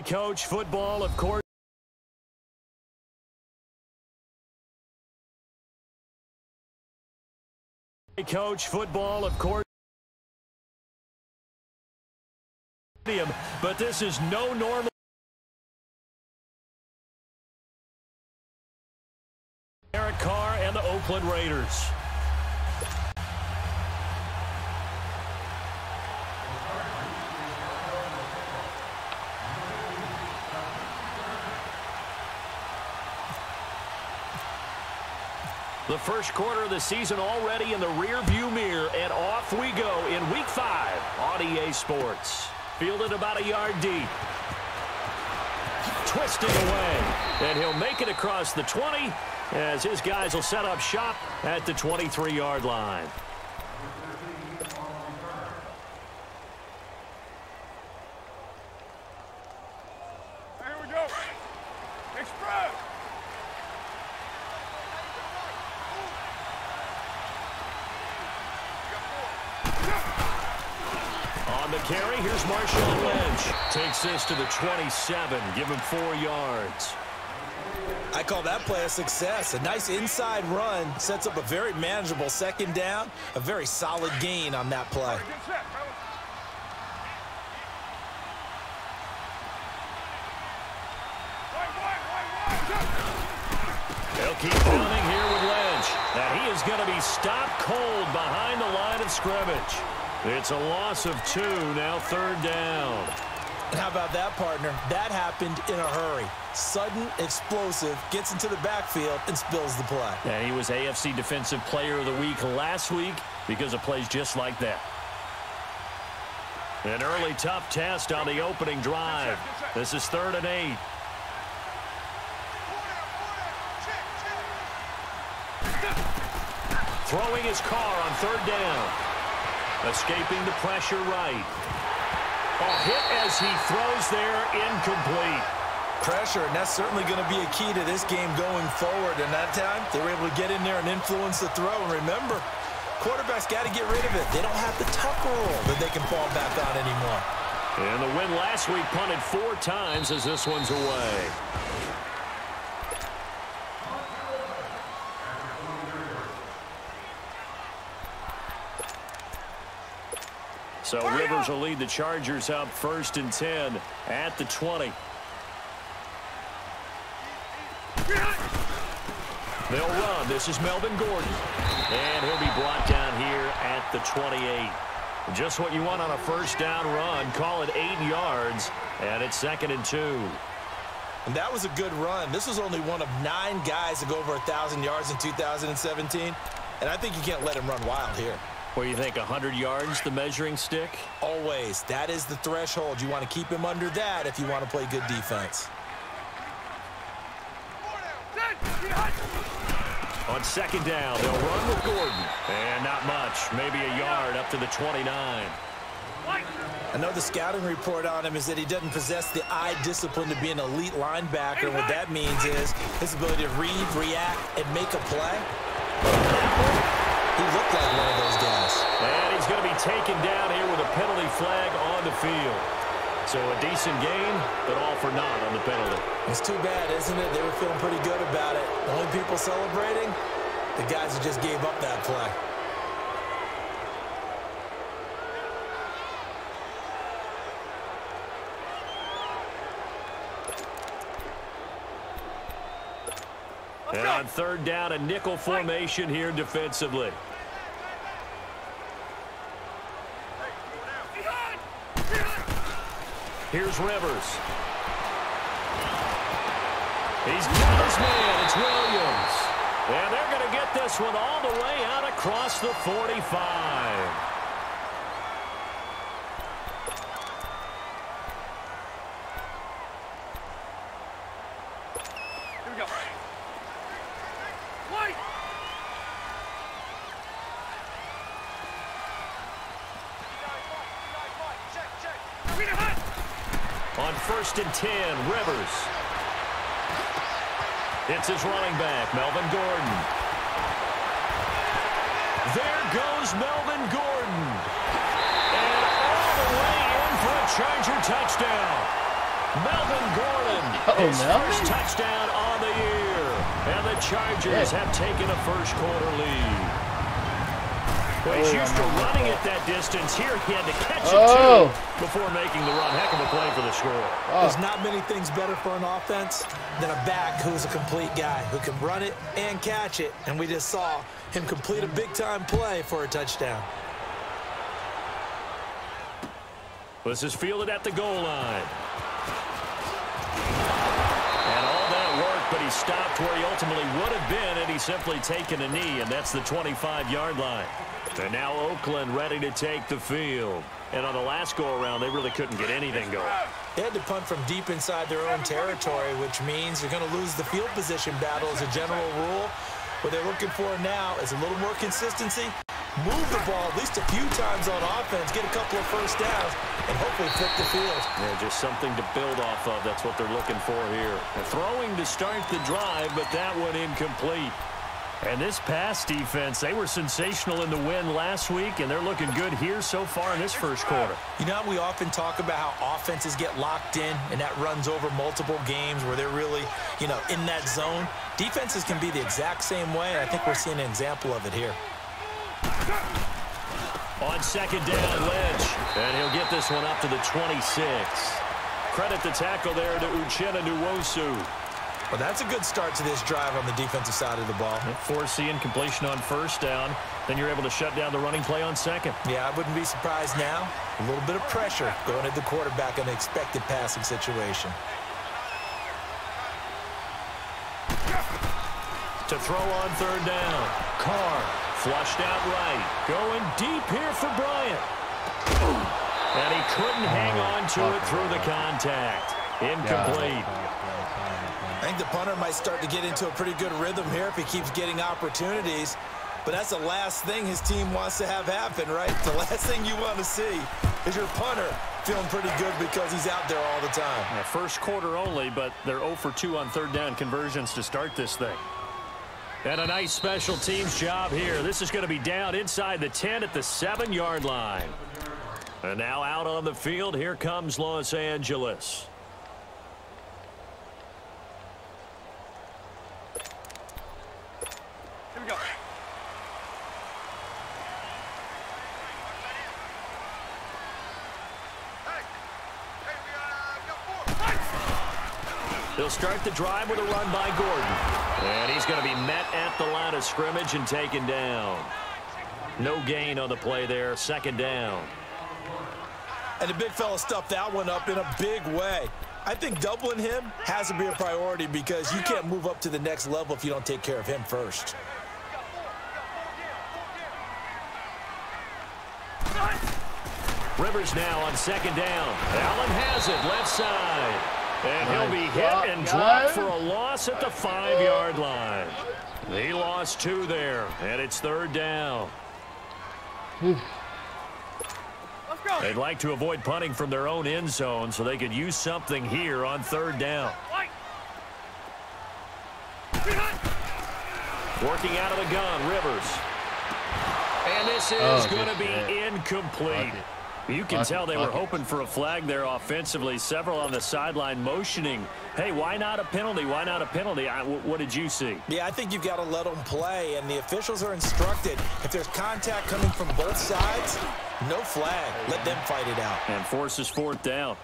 Coach football, of course. Coach football, of course. But this is no normal. Derek Carr and the Oakland Raiders. The first quarter of the season already in the rear-view mirror, and off we go in Week 5 on EA Sports. Fielded about a yard deep. Twisting away, and he'll make it across the 20 as his guys will set up shop at the 23-yard line. Here we go. Express. On the carry, here's Marshawn Lynch. Takes this to the 27. Give him 4 yards. I call that play a success. A nice inside run sets up a very manageable second down. A very solid gain on that play. They'll keep running here with Lynch. And he is going to be stopped cold behind the line of scrimmage. It's a loss of 2, now 3rd down. And how about that, partner? That happened in a hurry. Sudden, explosive, gets into the backfield and spills the play. And he was AFC Defensive Player of the Week last week because of plays just like that. An early tough test on the opening drive. This is 3rd and 8. Throwing his car on 3rd down. Escaping the pressure right. A hit as he throws there, incomplete. Pressure, and that's certainly going to be a key to this game going forward. And that time, they were able to get in there and influence the throw. And remember, quarterbacks got to get rid of it. They don't have the tuck rule that they can fall back on anymore. And the win last week punted 4 times as this one's away. So Rivers will lead the Chargers up 1st and 10 at the 20. They'll run. This is Melvin Gordon. And he'll be brought down here at the 28. Just what you want on a 1st down run. Call it 8 yards. And it's 2nd and 2. And that was a good run. This was only one of 9 guys to go over 1,000 yards in 2017. And I think you can't let him run wild here. Where you think 100 yards, the measuring stick? Always. That is the threshold. You want to keep him under that if you want to play good defense. On 2nd down, they'll run with Gordon. And not much. Maybe a yard up to the 29. I know the scouting report on him is that he doesn't possess the eye discipline to be an elite linebacker. What that means is his ability to read, react, and make a play. He looked like one of those guys. And he's going to be taken down here with a penalty flag on the field. So a decent game, but all for naught on the penalty. It's too bad, isn't it? They were feeling pretty good about it. The only people celebrating, the guys who just gave up that play. And on 3rd down, a nickel formation here defensively. Here's Rivers. He's got his man. It's Williams. And they're going to get this one all the way out across the 45. On 1st and 10, Rivers. It's his running back, Melvin Gordon. There goes Melvin Gordon. And all the way in for a Charger touchdown. Melvin Gordon, his first touchdown on the year. And the Chargers have taken a first-quarter lead. Well, he's used to running at that distance. Here he had to catch it, too, before making the run. Heck of a play for the score. There's not many things better for an offense than a back who's a complete guy, who can run it and catch it. And we just saw him complete a big-time play for a touchdown. This is fielded at the goal line. And all that work, but he stopped where he ultimately would have been had he simply taken a knee, and that's the 25-yard line. And now Oakland ready to take the field. And on the last go-around, they really couldn't get anything going. They had to punt from deep inside their own territory, which means you're going to lose the field position battle as a general rule. What they're looking for now is a little more consistency, move the ball at least a few times on offense, get a couple of first downs, and hopefully flip the field. Yeah, just something to build off of. That's what they're looking for here. They're throwing to start the drive, but that one incomplete. And this pass defense, they were sensational in the win last week, and they're looking good here so far in this first quarter. You know, we often talk about how offenses get locked in, and that runs over multiple games where they're really, in that zone. Defenses can be the exact same way, and I think we're seeing an example of it here. On second down, Lynch, and he'll get this one up to the 26. Credit the tackle there to Uchenna Nwosu. Well, that's a good start to this drive on the defensive side of the ball. Forcing completion on first down. Then you're able to shut down the running play on second. Yeah, I wouldn't be surprised now. A little bit of pressure going at the quarterback in an expected passing situation. To throw on third down. Carr flushed out right. Going deep here for Bryant. And he couldn't hang on to it through the contact. Incomplete. I think the punter might start to get into a pretty good rhythm here if he keeps getting opportunities. But that's the last thing his team wants to have happen, right? The last thing you want to see is your punter feeling pretty good because he's out there all the time. Yeah, first quarter only, but they're 0 for 2 on third down conversions to start this thing. And a nice special teams job here. This is going to be down inside the 10 at the 7-yard line. And now out on the field, here comes Los Angeles. They'll start the drive with a run by Gordon. And he's going to be met at the line of scrimmage and taken down. No gain on the play there. Second down. And the big fella stuffed that one up in a big way. I think doubling him has to be a priority because you can't move up to the next level if you don't take care of him first. Rivers now on second down. Allen has it left side. And he'll be hit and dropped for a loss at the 5-yard line. He lost 2 there, and it's third down. They'd like to avoid punting from their own end zone so they could use something here on third down. Working out of the gun, Rivers. And this is going to be incomplete. You can tell they were hoping for a flag there offensively. Several on the sideline motioning, hey, why not a penalty? Why not a penalty? What did you see? Yeah, I think you've got to let them play, and the officials are instructed. If there's contact coming from both sides, no flag. Let them fight it out. And forces fourth down.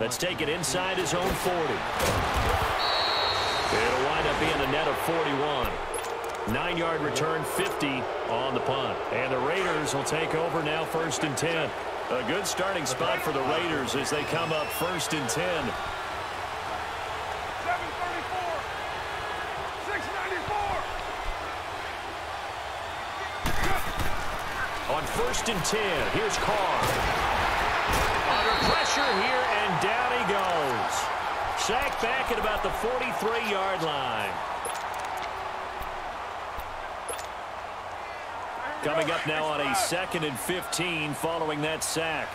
Let's take it inside his own 40. It'll wind up being a net of 41. 9-yard return, 50 on the punt. And the Raiders will take over now, 1st and 10. A good starting spot for the Raiders as they come up 1st and 10. 7:34. 6:94. On 1st and 10, here's Carr. Under pressure here, and down he goes. Sacked back at about the 43-yard line. Coming up now on a 2nd and 15 following that sack.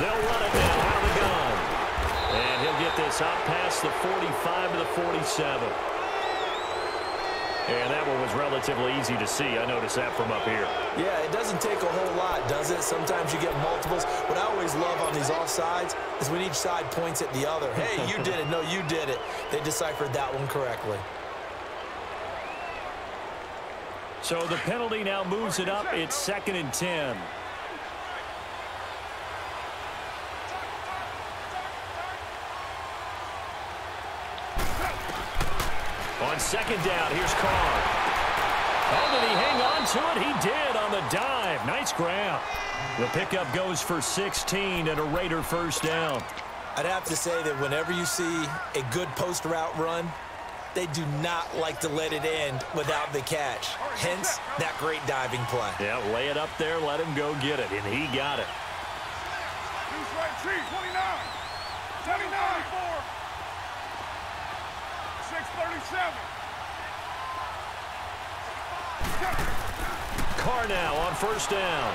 They'll run it now out of the gun. And he'll get this out past the 45 to the 47. And that one was relatively easy to see. I noticed that from up here. Yeah, it doesn't take a whole lot, does it? Sometimes you get multiples. What I always love on these offsides is when each side points at the other. Hey, you did it. No, you did it. They deciphered that one correctly. So the penalty now moves it up. It's 2nd and 10. On 2nd down, here's Carr. Oh, did he hang on to it? He did on the dive. Nice grab. The pickup goes for 16 and a Raider first down. I'd have to say that whenever you see a good post route run, they do not like to let it end without the catch. Hence, that great diving play. Yeah, lay it up there, let him go get it, and he got it. 29, 29, 637. Carr now on first down.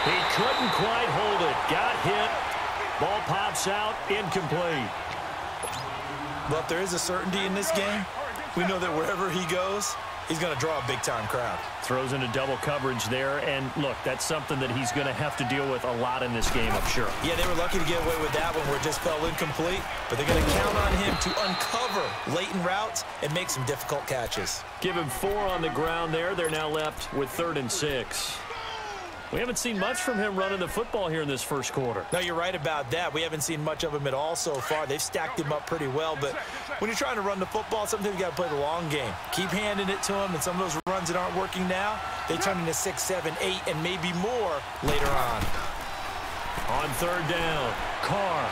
He couldn't quite hold it. Got hit. Ball pops out. Incomplete. But if there is a certainty in this game, we know that wherever he goes, he's going to draw a big-time crowd. Throws into double coverage there. And, look, that's something that he's going to have to deal with a lot in this game, I'm sure. Yeah, they were lucky to get away with that one where it just fell incomplete. But they're going to count on him to uncover latent routes and make some difficult catches. Give him 4 on the ground there. They're now left with 3rd and 6. We haven't seen much from him running the football here in this first quarter. No, you're right about that. We haven't seen much of him at all so far. They've stacked him up pretty well, but when you're trying to run the football, sometimes you got to play the long game. Keep handing it to him, and some of those runs that aren't working now, they turn into 6, 7, 8, and maybe more later on. On 3rd down, Carr.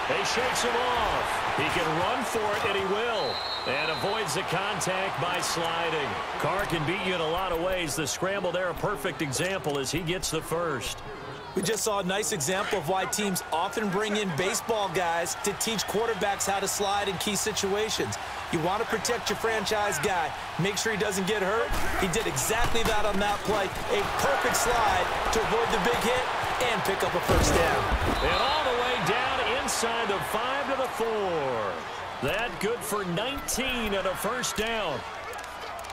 He shakes him off. He can run for it, and he will. And avoids the contact by sliding. Carr can beat you in a lot of ways. The scramble there, a perfect example as he gets the first. We just saw a nice example of why teams often bring in baseball guys to teach quarterbacks how to slide in key situations. You want to protect your franchise guy. Make sure he doesn't get hurt. He did exactly that on that play. A perfect slide to avoid the big hit and pick up a first down. And all the way down inside the 5 to the 4. That good for 19 and a first down.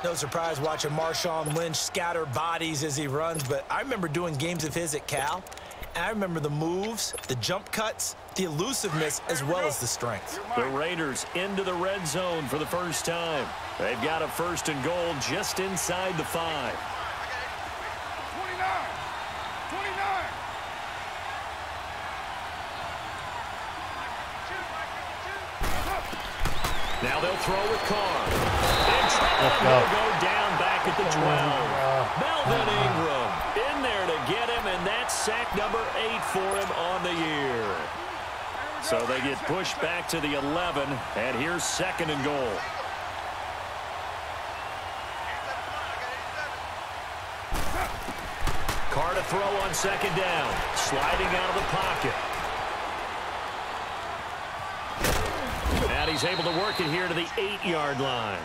No surprise watching Marshawn Lynch scatter bodies as he runs, but I remember doing games of his at Cal, and I remember the moves, the jump cuts, the elusiveness, as well as the strength. The Raiders into the red zone for the first time. They've got a 1st and goal just inside the 5. 29. Now they'll throw with Carr. In trouble, he'll go down back at the 12. Melvin Ingram in there to get him, and that's sack number 8 for him on the year. So they get pushed back to the 11, and here's 2nd and goal. Carr to throw on 2nd down, sliding out of the pocket. And he's able to work it here to the 8-yard line.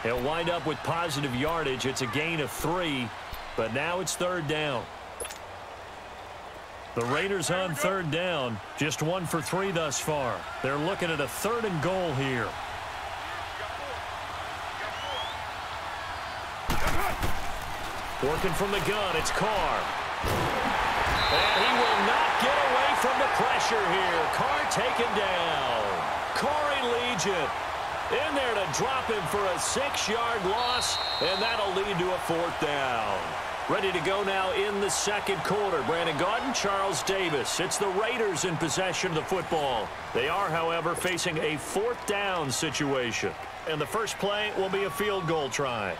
He'll wind up with positive yardage. It's a gain of 3, but now it's 3rd down. The Raiders on 3rd down, just 1 for 3 thus far. They're looking at a 3rd and goal here. Working from the gun, it's Carr. And he will not get away from the pressure here. Carr taken down. Corey Legion in there to drop him for a 6-yard loss, and that'll lead to a 4th down. Ready to go now in the 2nd quarter. Brandon Gaudin, Charles Davis. It's the Raiders in possession of the football. They are, however, facing a 4th down situation. And the first play will be a field goal try.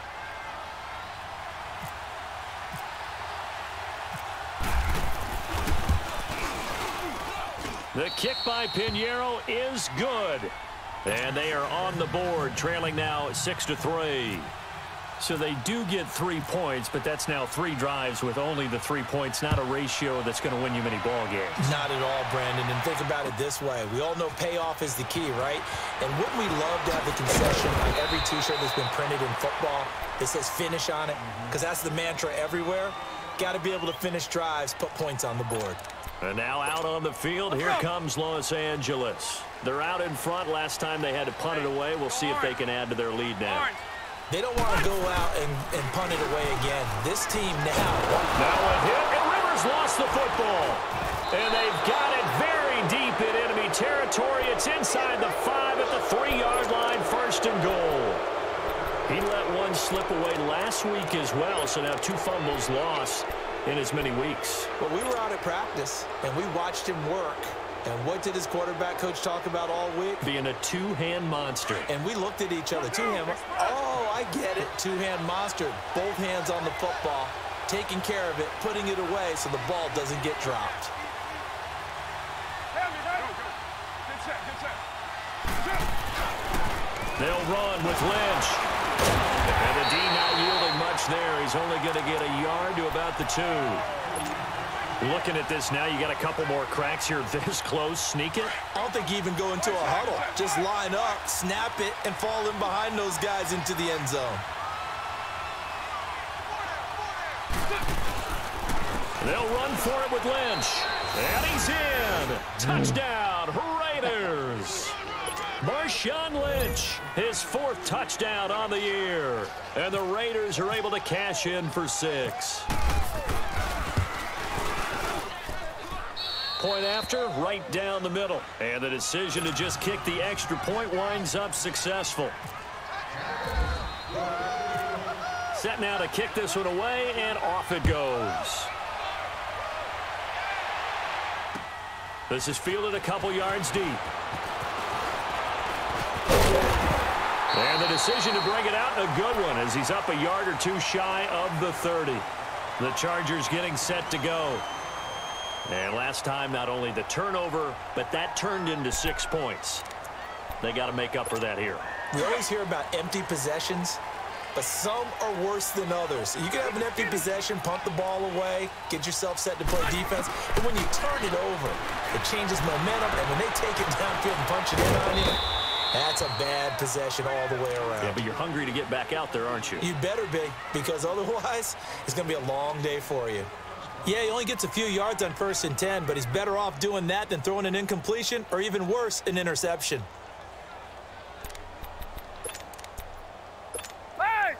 The kick by Pinheiro is good. And they are on the board, trailing now 6-3. So they do get 3 points, but that's now 3 drives with only the 3 points, not a ratio that's going to win you many ball games. Not at all, Brandon. And think about it this way. We all know payoff is the key, right? And wouldn't we love to have the concession on every T-shirt that's been printed in football that says finish on it? Because that's the mantra everywhere. Got to be able to finish drives, put points on the board. And now out on the field, here comes Los Angeles. They're out in front. Last time they had to punt it away. We'll see if they can add to their lead now. They don't want to go out and punt it away again. This team now. Now a hit, and Rivers lost the football. And they've got it very deep in enemy territory. It's inside the 5 at the 3-yard line, 1st and goal. He let one slip away last week as well, so now 2 fumbles lost in as many weeks. Well, we were out at practice, and we watched him work. And what did his quarterback coach talk about all week? Being a 2-hand monster. And we looked at each other. 2-hand. Oh, I get it. 2-hand monster. Both hands on the football, taking care of it, putting it away so the ball doesn't get dropped. They'll run with Lynch. And the D not yielding much there. He's only going to get a yard to about the 2. Looking at this now, you got a couple more cracks here this close. Sneak it. I don't think you even go into a huddle. Just line up, snap it, and fall in behind those guys into the end zone. They'll run for it with Lynch. And he's in. Touchdown, Raiders. Marshawn Lynch, his 4th touchdown on the year. And the Raiders are able to cash in for 6. Point after, right down the middle. And the decision to just kick the extra point winds up successful. Set now to kick this one away, and off it goes. This is fielded a couple yards deep. And the decision to bring it out, a good one, as he's up a yard or 2 shy of the 30. The Chargers getting set to go. And last time, not only the turnover, but that turned into 6 points. They got to make up for that here. We always hear about empty possessions, but some are worse than others. You can have an empty possession, punt the ball away, get yourself set to play defense, but when you turn it over, it changes momentum, and when they take it downfield and punch it in on you, that's a bad possession all the way around. Yeah, but you're hungry to get back out there, aren't you? You better be, because otherwise, it's going to be a long day for you. Yeah, he only gets a few yards on 1st and 10, but he's better off doing that than throwing an incompletion, or even worse, an interception. Hey!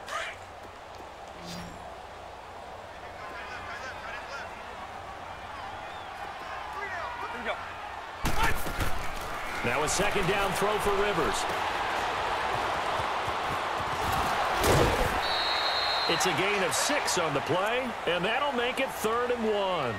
Here we go. Now a 2nd down throw for Rivers. It's a gain of 6 on the play, and that'll make it 3rd and 1.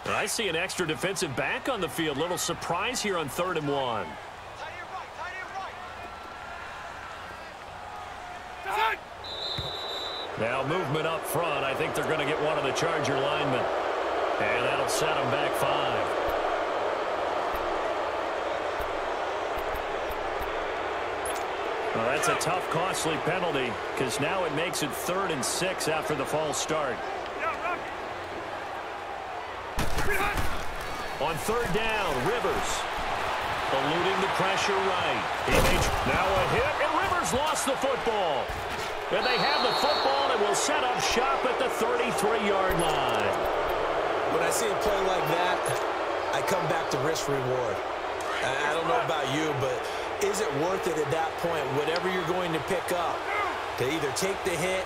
I see an extra defensive back on the field. Little surprise here on 3rd and 1. Now movement up front. I think they're going to get one of the Charger linemen. And that'll set them back 5. Well, that's a tough, costly penalty, because now it makes it 3rd and 6 after the false start. On 3rd down, Rivers eluding the pressure right. Now a hit, and Rivers lost the football. And they have the football and will set up shop at the 33-yard line. When I see a play like that, I come back to risk-reward. I don't know about you, but is it worth it at that point, whatever you're going to pick up, to either take the hit,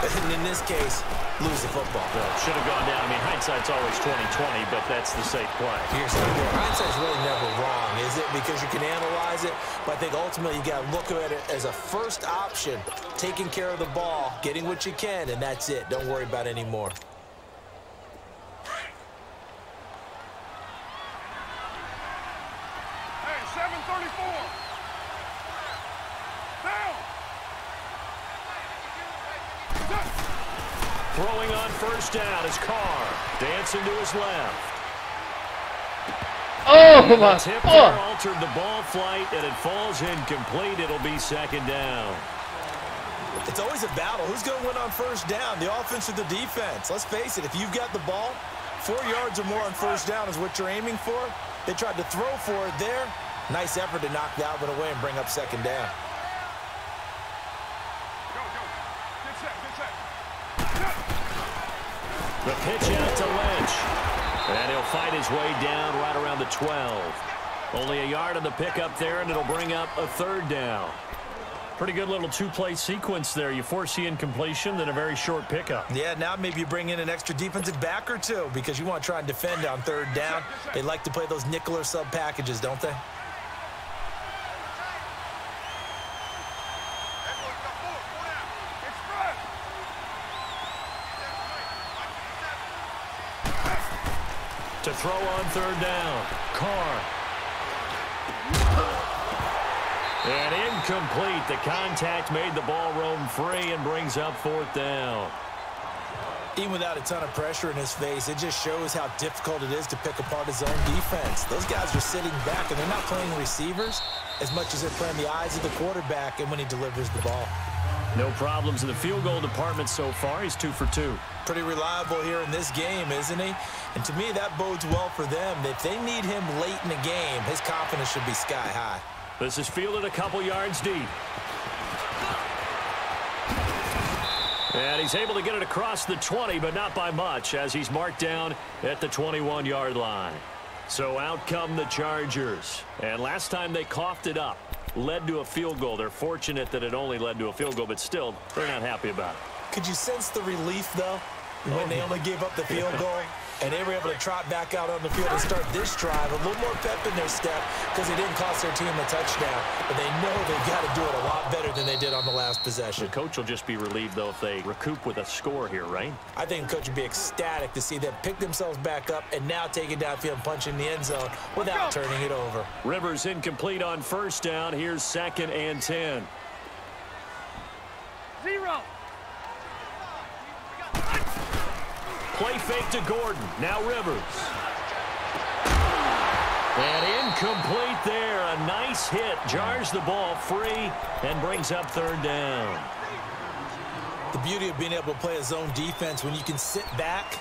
and in this case, lose the football? Well, should have gone down. I mean, hindsight's always 20/20, but that's the safe play. Here's the deal. Hindsight's really never wrong, is it? Because you can analyze it, but I think ultimately you got to look at it as a first option, taking care of the ball, getting what you can, and that's it. Don't worry about any more. Hey, 7:34. Down. Throwing on 1st down is Carr. Dancing to his left. Oh, my Tip God. altered the ball flight, and it falls incomplete. It'll be 2nd down. It's always a battle. Who's going to win on 1st down, the offense or the defense? Let's face it, if you've got the ball, 4 yards or more on first down is what you're aiming for. They tried to throw for it there. Nice effort to knock that one away and bring up second down. The pitch out to Lynch. And he'll fight his way down right around the 12. Only a yard on the pickup there, and it'll bring up a third down. Pretty good little two-play sequence there. You force the incompletion, then a very short pickup. Yeah, now maybe you bring in an extra defensive back or two because you want to try and defend on third down. They like to play those nickel or sub packages, don't they? To throw on third down, Carr. And incomplete. The contact made the ball roam free and brings up fourth down. Even without a ton of pressure in his face, it just shows how difficult it is to pick apart his own defense. Those guys are sitting back, and they're not playing receivers as much as they're playing the eyes of the quarterback and when he delivers the ball. No problems in the field goal department so far. He's 2 for 2. Pretty reliable here in this game, isn't he? And to me, that bodes well for them. If they need him late in the game, his confidence should be sky high. This is fielded a couple yards deep. And he's able to get it across the 20, but not by much, as he's marked down at the 21-yard line. So out come the Chargers. And last time they coughed it up, led to a field goal. They're fortunate that it only led to a field goal, but still, they're not happy about it. Could you sense the relief, though, when they only gave up the field goal? And they were able to trot back out on the field and start this drive. A little more pep in their step because they didn't cost their team a touchdown. But they know they've got to do it a lot better than they did on the last possession. The coach will just be relieved, though, if they recoup with a score here, right? I think the coach would be ecstatic to see them pick themselves back up and now take it downfield and punch in the end zone without turning it over. Rivers incomplete on first down. Here's 2nd and 10. 0. Play fake to Gordon. Now Rivers. And incomplete there. A nice hit. Jars the ball free and brings up third down. The beauty of being able to play a zone defense when you can sit back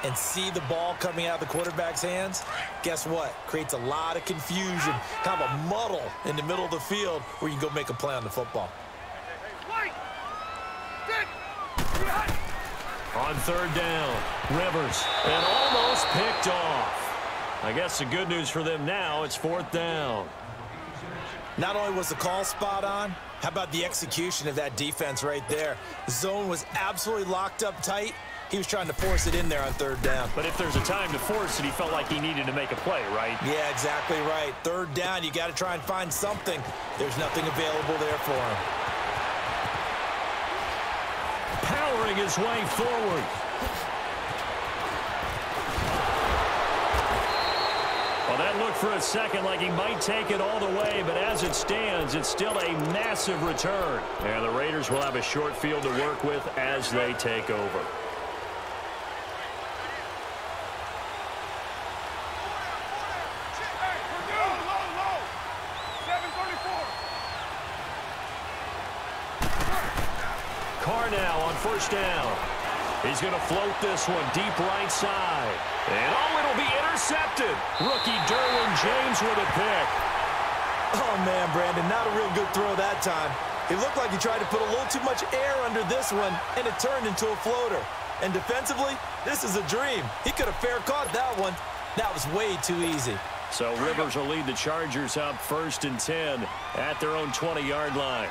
and see the ball coming out of the quarterback's hands, guess what? Creates a lot of confusion, kind of a muddle in the middle of the field where you can go make a play on the football. On third down, Rivers, and almost picked off. I guess the good news for them now, it's fourth down. Not only was the call spot on, how about the execution of that defense right there? The zone was absolutely locked up tight. He was trying to force it in there on third down. But if there's a time to force it, he felt like he needed to make a play, right? Yeah, exactly right. Third down, you got to try and find something. There's nothing available there for him. Powering his way forward. Well, that looked for a second like he might take it all the way, but as it stands, it's still a massive return. And the Raiders will have a short field to work with as they take over. Carr now on first down. He's going to float this one deep right side. And oh, it'll be intercepted. Rookie Derwin James with a pick. Oh, man, Brandon, not a real good throw that time. It looked like he tried to put a little too much air under this one, and it turned into a floater. And defensively, this is a dream. He could have fair caught that one. That was way too easy. So Rivers will lead the Chargers up 1st and 10 at their own 20-yard line.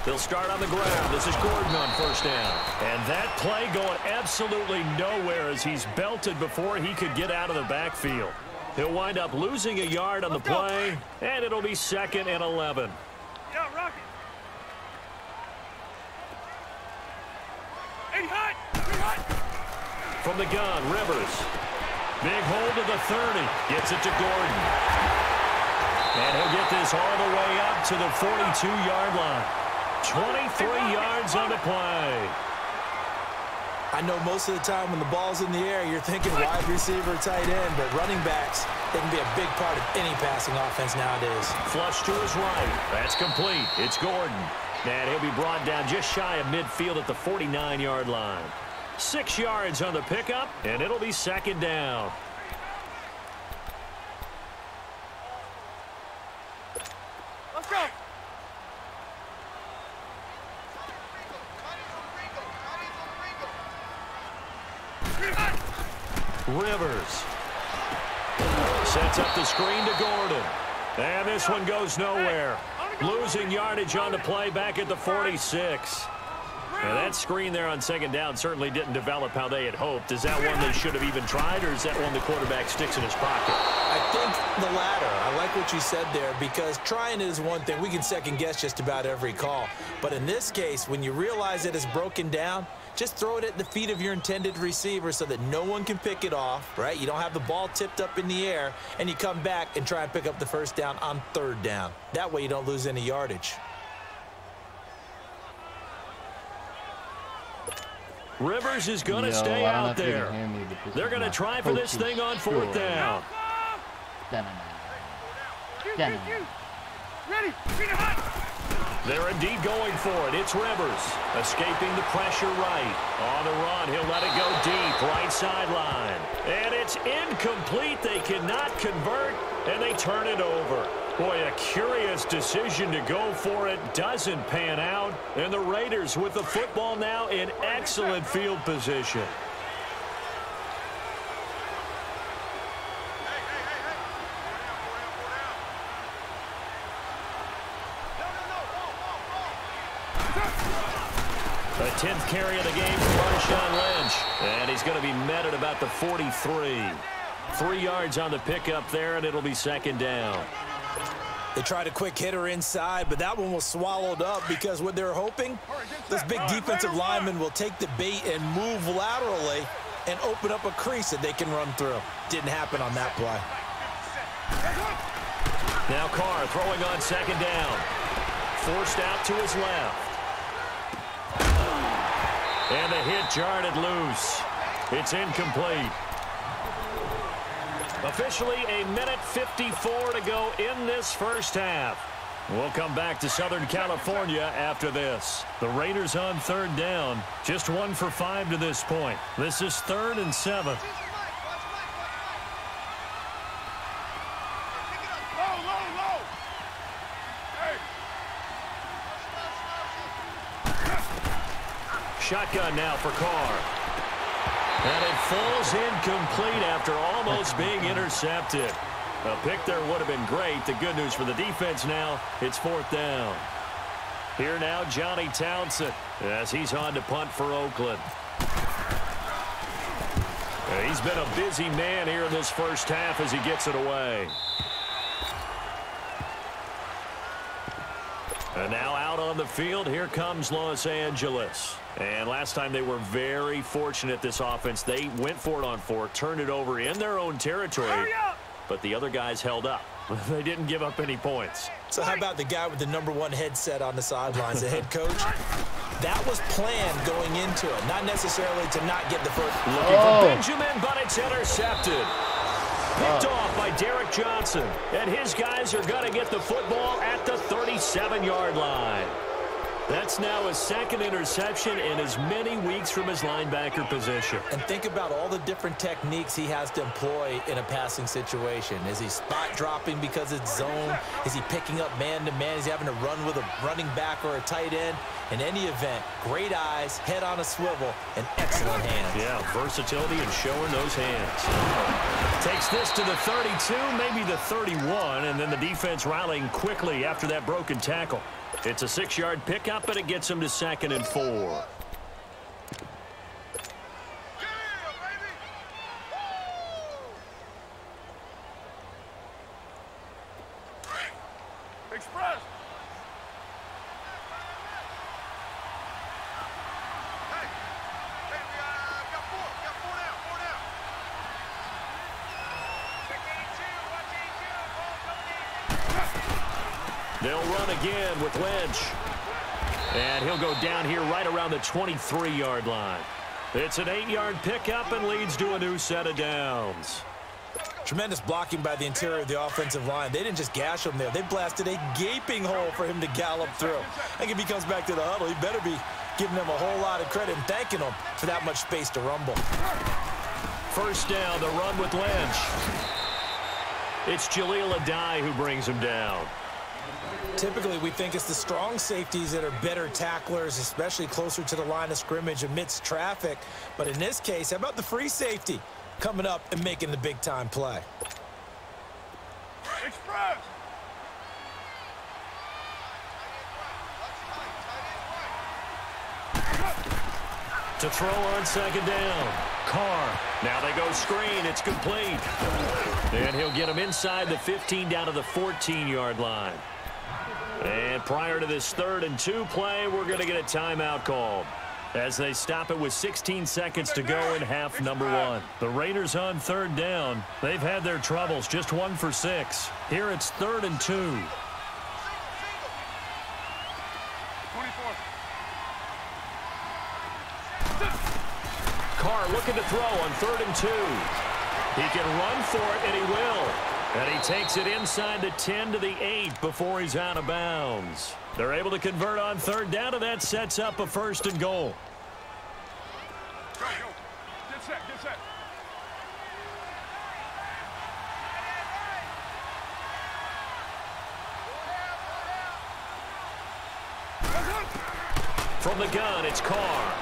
They'll start on the ground. This is Gordon on first down. And that play going absolutely nowhere as he's belted before he could get out of the backfield. He'll wind up losing a yard on the play, and it'll be 2nd and 11. Yeah, Rocket. 80 hot. From the gun, Rivers. Big hold to the 30. Gets it to Gordon. And he'll get this all the way up to the 42-yard line. 23 yards on the play. I know most of the time when the ball's in the air, you're thinking wide receiver, tight end, but running backs, they can be a big part of any passing offense nowadays. Flush to his right. That's complete. It's Gordon. And he'll be brought down just shy of midfield at the 49-yard line. 6 yards on the pickup, and it'll be second down. Let's go. Rivers sets up the screen to Gordon. And this one goes nowhere. Losing yardage on the play back at the 46. Now that screen there on second down certainly didn't develop how they had hoped. Is that one they should have even tried, or is that one the quarterback sticks in his pocket? I think the latter. I like what you said there, because trying is one thing. We can second guess just about every call. But in this case, when you realize it is broken down, just throw it at the feet of your intended receiver so that no one can pick it off, right? You don't have the ball tipped up in the air, and you come back and try and pick up the first down on third down. That way you don't lose any yardage. Rivers is going to stay out there. They're going to try for this thing on fourth down. Ready. They're indeed going for it. It's Rivers escaping the pressure right. On the run, he'll let it go deep, right sideline. And it's incomplete. They cannot convert, and they turn it over. Boy, a curious decision to go for it. Doesn't pan out. And the Raiders with the football now in excellent field position. The 10th carry of the game for Marshawn Lynch. And he's going to be met at about the 43. 3 yards on the pickup there, and it'll be second down. They tried a quick hitter inside, but that one was swallowed up because what they're hoping, this big defensive lineman will take the bait and move laterally and open up a crease that they can run through. Didn't happen on that play. Now Carr throwing on second down. Forced out to his left. And the hit jarred it loose. It's incomplete. Officially a minute 54 to go in this first half. We'll come back to Southern California after this. The Raiders on third down. Just 1 for 5 to this point. This is 3rd and 7. Shotgun now for Carr. And it falls incomplete after almost being intercepted. A pick there would have been great. The good news for the defense now, it's 4th down. Here now, Johnny Townsend, as he's on to punt for Oakland. He's been a busy man here in this first half as he gets it away. And now out on the field, here comes Los Angeles. And last time they were very fortunate, this offense. They went for it on 4, turned it over in their own territory, but the other guys held up. They didn't give up any points. So how about the guy with the #1 headset on the sidelines, the head coach? That was planned going into it, not necessarily to not get the first. Looking for Benjamin, but it's intercepted. Picked off by Derek Johnson. And his guys are going to get the football at the 37-yard line. That's now his 2nd interception in as many weeks from his linebacker position. And think about all the different techniques he has to employ in a passing situation. Is he spot dropping because it's zone? Is he picking up man-to-man? Is he having to run with a running back or a tight end? In any event, great eyes, head on a swivel, and excellent hands. Yeah, versatility and showing those hands. Takes this to the 32, maybe the 31, and then the defense rallying quickly after that broken tackle. It's a 6-yard pickup, and it gets him to 2nd and 4. Express. Hey, we got 4 down. They'll run again with Lynch. And he'll go down here right around the 23-yard line. It's an 8-yard pickup and leads to a new set of downs. Tremendous blocking by the interior of the offensive line. They didn't just gash him there. They blasted a gaping hole for him to gallop through. I think if he comes back to the huddle, he better be giving them a whole lot of credit and thanking them for that much space to rumble. First down, the run with Lynch. It's Jaleel Addae who brings him down. Typically, we think it's the strong safeties that are better tacklers, especially closer to the line of scrimmage amidst traffic. But in this case, how about the free safety coming up and making the big-time play? Express! To throw on second down. Carr. Now they go screen. It's complete. And he'll get him inside the 15 down to the 14-yard line. And prior to this 3rd and 2 play, we're going to get a timeout called as they stop it with 16 seconds to go in half number 1. The Raiders on 3rd down. They've had their troubles, just 1 for 6. Here it's 3rd and 2. 24. Carr looking to throw on 3rd and 2. He can run for it, and he will. And he takes it inside the 10 to the 8 before he's out of bounds. They're able to convert on 3rd down, and that sets up a 1st and goal. Go, go. Get set, get set. From the gun, it's Carr.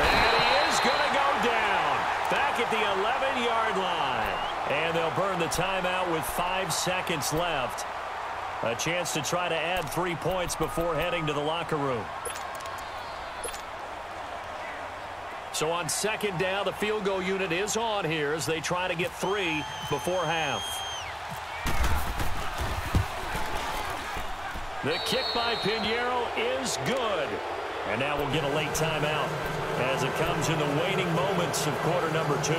And he is going to go down. Back at the 11-yard line. And they'll burn the timeout with 5 seconds left. A chance to try to add 3 points before heading to the locker room. So on 2nd down, the field goal unit is on here as they try to get 3 before half. The kick by Pinheiro is good. And now we'll get a late timeout as it comes in the waning moments of quarter number 2.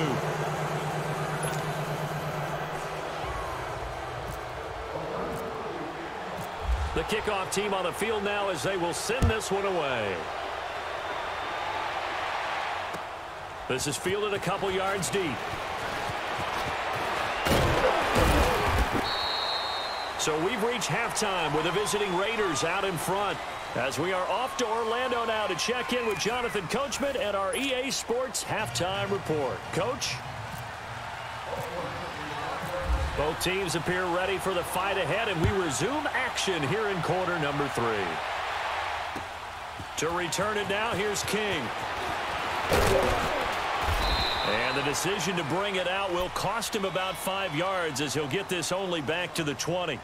The kickoff team on the field now as they will send this one away. This is fielded a couple yards deep. So we've reached halftime with the visiting Raiders out in front as we are off to Orlando now to check in with Jonathan Coachman and our EA Sports Halftime Report. Coach? Both teams appear ready for the fight ahead, and we resume action here in quarter number 3. To return it now, here's King. And the decision to bring it out will cost him about 5 yards as he'll get this only back to the 20.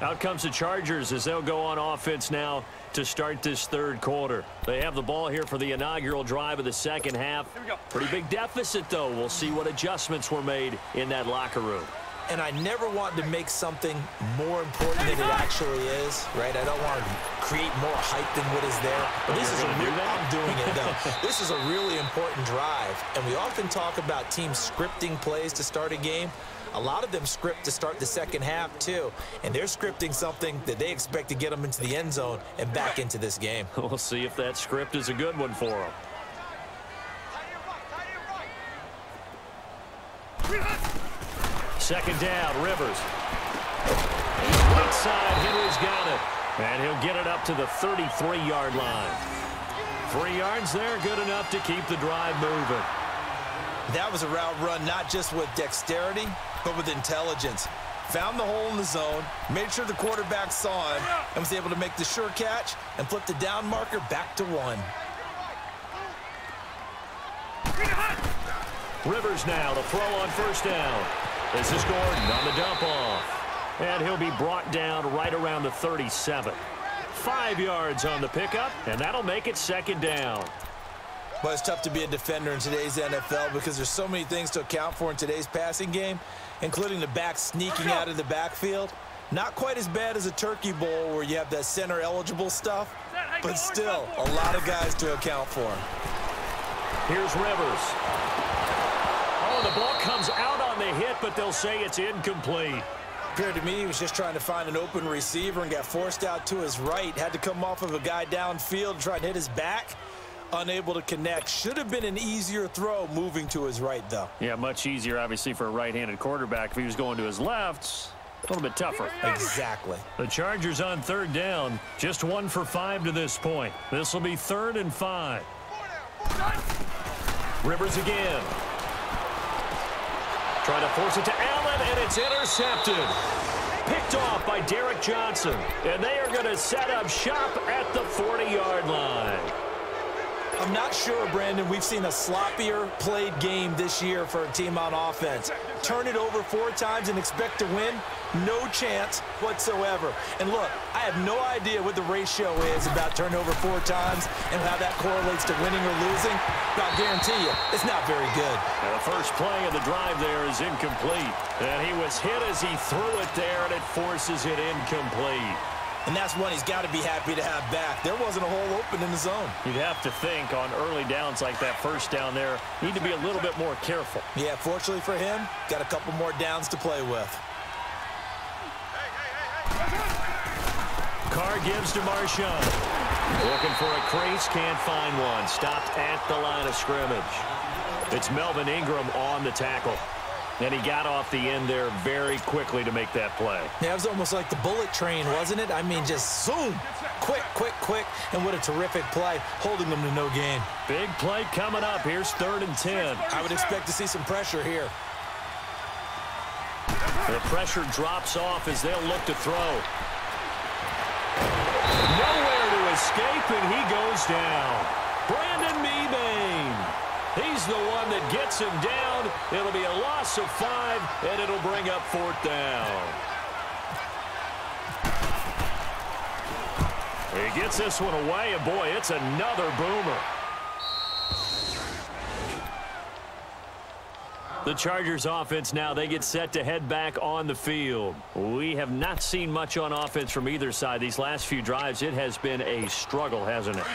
Out comes the Chargers as they'll go on offense now to start this 3rd quarter. They have the ball here for the inaugural drive of the 2nd half. Pretty big deficit, though. We'll see what adjustments were made in that locker room. And I never want to make something more important than it actually is, right? I don't want to create more hype than what is there. But this is I'm doing it, though. This is a really important drive. And we often talk about teams scripting plays to start a game. A lot of them script to start the 2nd half, too. And they're scripting something that they expect to get them into the end zone and back into this game. We'll see if that script is a good one for them. Second down, Rivers. Right side, Henry's got it. And he'll get it up to the 33-yard line. 3 yards there, good enough to keep the drive moving. That was a route run not just with dexterity, but with intelligence. Found the hole in the zone, made sure the quarterback saw him, and was able to make the sure catch and flip the down marker back to 1. Rivers now, the throw on 1st down. This is Gordon on the dump off. And he'll be brought down right around the 37. 5 yards on the pickup, and that'll make it 2nd down. Well, it's tough to be a defender in today's NFL because there's so many things to account for in today's passing game, including the back sneaking out of the backfield. Not quite as bad as a turkey bowl where you have that center-eligible stuff, but still a lot of guys to account for. Here's Rivers. Oh, the ball comes out on the hit, but they'll say it's incomplete. Appeared to me he was just trying to find an open receiver and got forced out to his right. Had to come off of a guy downfield and try and hit his back. Unable to connect. Should have been an easier throw moving to his right, though. Yeah, much easier, obviously, for a right-handed quarterback. If he was going to his left, a little bit tougher. Exactly. The Chargers on third down. Just 1 for 5 to this point. This will be 3rd and 5. Rivers again. Trying to force it to Allen, and it's intercepted. Picked off by Derek Johnson. And they are going to set up shop at the 40-yard line. I'm not sure, Brandon, we've seen a sloppier played game this year for a team on offense. Turn it over 4 times and expect to win? No chance whatsoever. And look, I have no idea what the ratio is about turnover 4 times and how that correlates to winning or losing, but I'll guarantee you, it's not very good. Now the first play of the drive there is incomplete. And he was hit as he threw it there, and it forces it incomplete. And that's one he's got to be happy to have back. There wasn't a hole open in the zone. You'd have to think on early downs like that first down there, need to be a little bit more careful. Yeah, fortunately for him, got a couple more downs to play with. Carr gives to Marshawn. Looking for a crease, can't find one. Stopped at the line of scrimmage. It's Melvin Ingram on the tackle. And he got off the end there very quickly to make that play. Yeah, it was almost like the bullet train, wasn't it? I mean, just zoom. Quick, quick, quick. And what a terrific play, holding them to no gain. Big play coming up. Here's 3rd and 10. I would expect to see some pressure here. The pressure drops off as they'll look to throw. Nowhere to escape, and he goes down. Brandon Mebane. He's the one that gets him down. It'll be a loss of 5, and it'll bring up 4th down. He gets this one away, and boy, it's another boomer. The Chargers offense now, they get set to head back on the field. We have not seen much on offense from either side. These last few drives, it has been a struggle, hasn't it?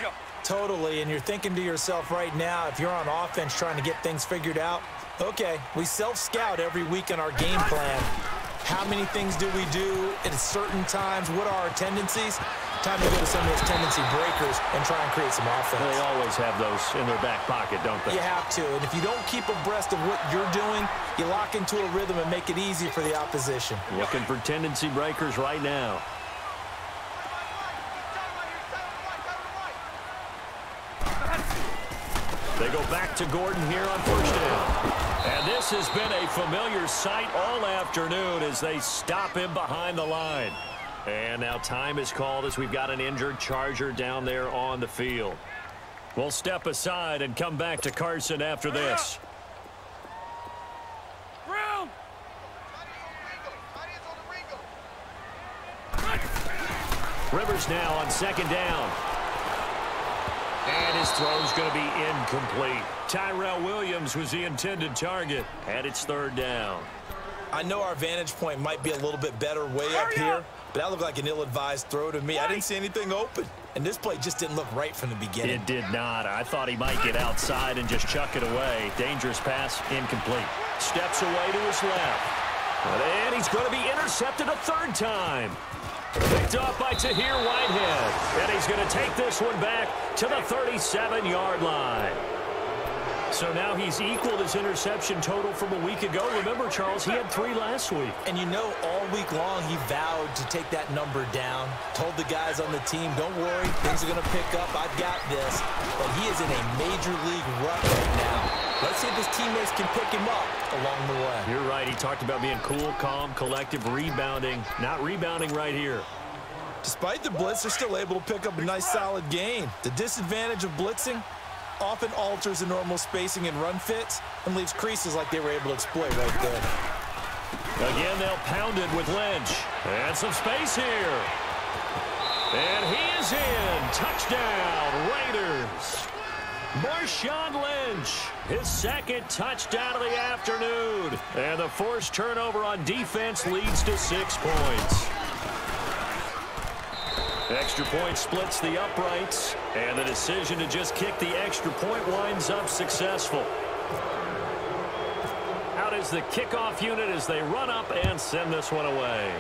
Totally, and you're thinking to yourself right now, if you're on offense trying to get things figured out, okay, we self-scout every week in our game plan. How many things do we do at certain times? What are our tendencies? Time to go to some of those tendency breakers and try and create some offense. They always have those in their back pocket, don't they? You have to, and if you don't keep abreast of what you're doing, you lock into a rhythm and make it easy for the opposition. Looking for tendency breakers right now. They go back to Gordon here on 1st down. And this has been a familiar sight all afternoon as they stop him behind the line. And now time is called as we've got an injured Charger down there on the field. We'll step aside and come back to Carson after this. Rivers now on 2nd down. And his throw's going to be incomplete. Tyrell Williams was the intended target, and it's 3rd down. I know our vantage point might be a little bit better way up here, but that looked like an ill-advised throw to me. I didn't see anything open, and this play just didn't look right from the beginning. It did not. I thought he might get outside and just chuck it away. Dangerous pass, incomplete. Steps away to his left. And he's going to be intercepted a 3rd time. Picked off by Tahir Whitehead. And he's going to take this one back to the 37-yard line. So now he's equaled his interception total from a week ago. Remember, Charles, he had 3 last week. And you know, all week long he vowed to take that number down. Told the guys on the team, don't worry, things are going to pick up. I've got this. But he is in a major league rut right now. Let's see if his teammates can pick him up along the way. You're right. He talked about being cool, calm, collective, rebounding. Not rebounding right here. Despite the blitz, they're still able to pick up a nice, solid gain. The disadvantage of blitzing often alters the normal spacing and run fits and leaves creases like they were able to exploit right there. Again, they'll pound it with Lynch. And some space here. And he is in. Touchdown, Raiders. Marshawn Lynch, his 2nd touchdown of the afternoon. And the forced turnover on defense leads to 6 points. Extra point splits the uprights, and the decision to just kick the extra point winds up successful. Out is the kickoff unit as they run up and send this one away.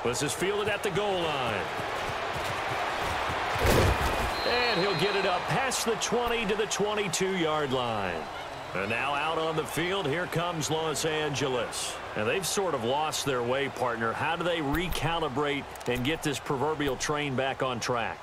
This is fielded at the goal line. And he'll get it up past the 20 to the 22-yard line. And now out on the field, here comes Los Angeles. And they've sort of lost their way, partner. How do they recalibrate and get this proverbial train back on track?